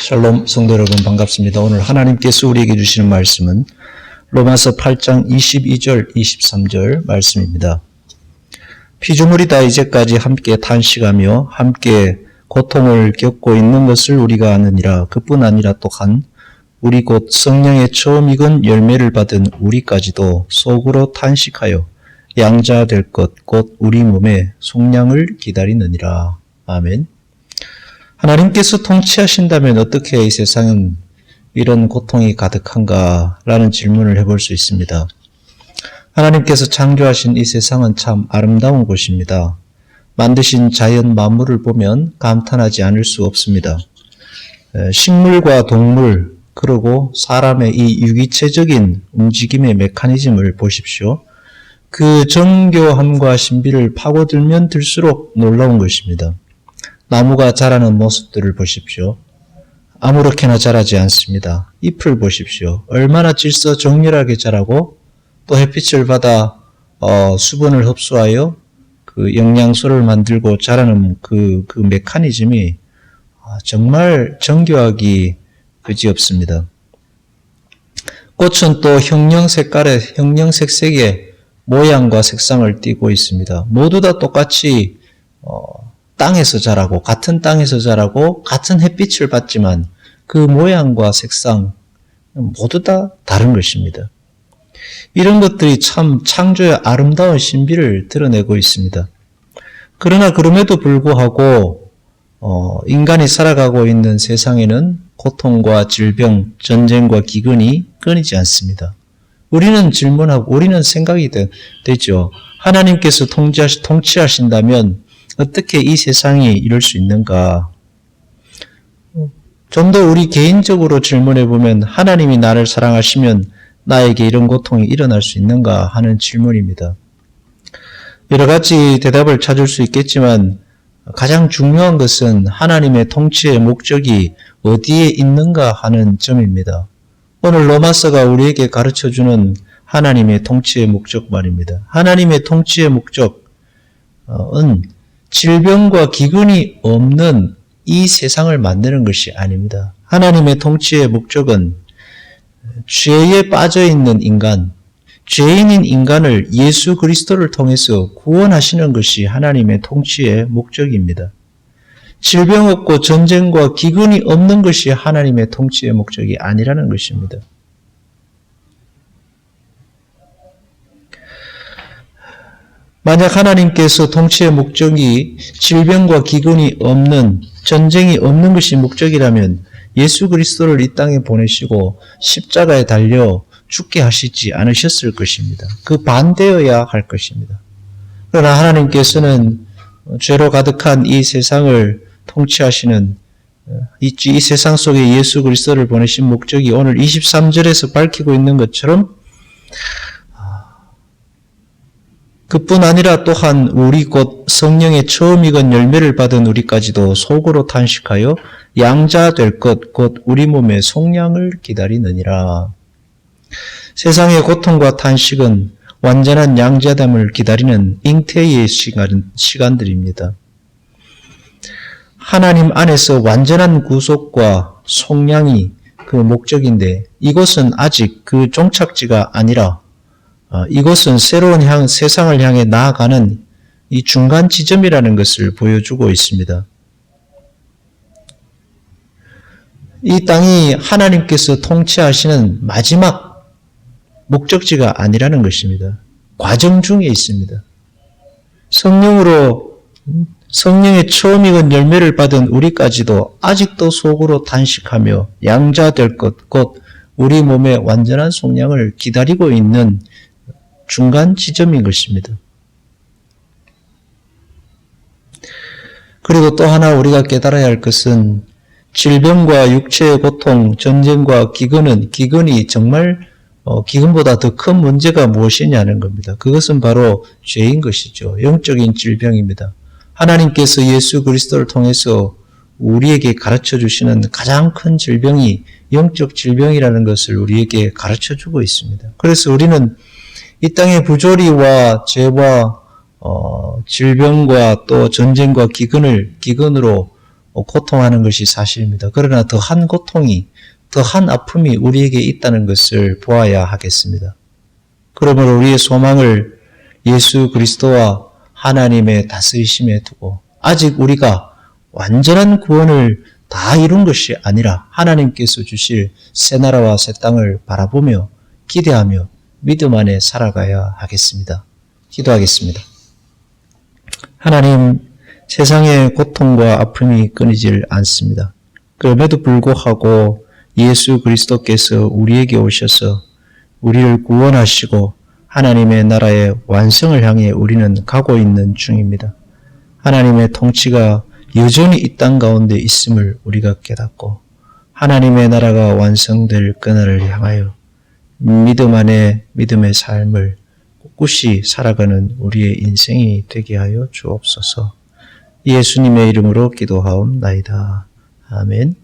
샬롬 성도 여러분 반갑습니다. 오늘 하나님께서 우리에게 주시는 말씀은 로마서 8장 22절 23절 말씀입니다. 피조물이 다 이제까지 함께 탄식하며 함께 고통을 겪고 있는 것을 우리가 아느니라. 그뿐 아니라 또한 우리 곧 성령의 처음 익은 열매를 받은 우리까지도 속으로 탄식하여 양자 될 것 곧 우리 몸의 속량을 기다리느니라. 아멘. 하나님께서 통치하신다면 어떻게 이 세상은 이런 고통이 가득한가? 라는 질문을 해볼 수 있습니다. 하나님께서 창조하신 이 세상은 참 아름다운 곳입니다. 만드신 자연 만물을 보면 감탄하지 않을 수 없습니다. 식물과 동물, 그리고 사람의 이 유기체적인 움직임의 메커니즘을 보십시오. 그 정교함과 신비를 파고들면 들수록 놀라운 것입니다. 나무가 자라는 모습들을 보십시오. 아무렇게나 자라지 않습니다. 잎을 보십시오. 얼마나 질서 정렬하게 자라고 또 햇빛을 받아 수분을 흡수하여 그 영양소를 만들고 자라는 그 메커니즘이 정말 정교하기 그지없습니다. 꽃은 또 형형색깔의 형형색색의 모양과 색상을 띠고 있습니다. 모두 다 똑같이 땅에서 자라고 같은 땅에서 자라고 같은 햇빛을 받지만 그 모양과 색상 모두 다 다른 것입니다. 이런 것들이 참 창조의 아름다운 신비를 드러내고 있습니다. 그러나 그럼에도 불구하고 인간이 살아가고 있는 세상에는 고통과 질병, 전쟁과 기근이 끊이지 않습니다. 우리는 질문하고 우리는 생각이 되죠. 하나님께서 통치하신다면 어떻게 이 세상이 이럴 수 있는가? 좀 더 우리 개인적으로 질문해 보면 하나님이 나를 사랑하시면 나에게 이런 고통이 일어날 수 있는가 하는 질문입니다. 여러 가지 대답을 찾을 수 있겠지만 가장 중요한 것은 하나님의 통치의 목적이 어디에 있는가 하는 점입니다. 오늘 로마서가 우리에게 가르쳐주는 하나님의 통치의 목적 말입니다. 하나님의 통치의 목적은 질병과 기근이 없는 이 세상을 만드는 것이 아닙니다. 하나님의 통치의 목적은 죄에 빠져있는 인간, 죄인인 인간을 예수 그리스도를 통해서 구원하시는 것이 하나님의 통치의 목적입니다. 질병 없고 전쟁과 기근이 없는 것이 하나님의 통치의 목적이 아니라는 것입니다. 만약 하나님께서 통치의 목적이 질병과 기근이 없는, 전쟁이 없는 것이 목적이라면 예수 그리스도를 이 땅에 보내시고 십자가에 달려 죽게 하시지 않으셨을 것입니다. 그 반대여야 할 것입니다. 그러나 하나님께서는 죄로 가득한 이 세상을 통치하시는 이 세상 속에 예수 그리스도를 보내신 목적이 오늘 23절에서 밝히고 있는 것처럼 그뿐 아니라 또한 우리 곧 성령의 처음 익은 열매를 받은 우리까지도 속으로 탄식하여 양자 될 것 곧 우리 몸의 속량을 기다리느니라. 세상의 고통과 탄식은 완전한 양자됨을 기다리는 잉태의 시간들입니다. 하나님 안에서 완전한 구속과 속량이 그 목적인데 이것은 아직 그 종착지가 아니라 이것은 새로운 세상을 향해 나아가는 이 중간 지점이라는 것을 보여주고 있습니다. 이 땅이 하나님께서 통치하시는 마지막 목적지가 아니라는 것입니다. 과정 중에 있습니다. 성령의 처음 익은 열매를 받은 우리까지도 아직도 속으로 탄식하며 양자 될 것 곧 우리 몸의 완전한 속량을 기다리고 있는 중간 지점인 것입니다. 그리고 또 하나 우리가 깨달아야 할 것은 질병과 육체의 고통, 전쟁과 기근이 정말 기근보다 더 큰 문제가 무엇이냐는 겁니다. 그것은 바로 죄인 것이죠. 영적인 질병입니다. 하나님께서 예수 그리스도를 통해서 우리에게 가르쳐 주시는 가장 큰 질병이 영적 질병이라는 것을 우리에게 가르쳐 주고 있습니다. 그래서 우리는 이 땅의 부조리와 죄와 질병과 또 전쟁과 기근으로 고통하는 것이 사실입니다. 그러나 더한 고통이, 더한 아픔이 우리에게 있다는 것을 보아야 하겠습니다. 그러므로 우리의 소망을 예수 그리스도와 하나님의 다스리심에 두고 아직 우리가 완전한 구원을 다 이룬 것이 아니라 하나님께서 주실 새 나라와 새 땅을 바라보며 기대하며 믿음 안에 살아가야 하겠습니다. 기도하겠습니다. 하나님, 세상의 고통과 아픔이 끊이질 않습니다. 그럼에도 불구하고 예수 그리스도께서 우리에게 오셔서 우리를 구원하시고 하나님의 나라의 완성을 향해 우리는 가고 있는 중입니다. 하나님의 통치가 여전히 이 땅 가운데 있음을 우리가 깨닫고 하나님의 나라가 완성될 그날을 향하여 믿음 안에 믿음의 삶을 꿋꿋이 살아가는 우리의 인생이 되게 하여 주옵소서. 예수님의 이름으로 기도하옵나이다. 아멘.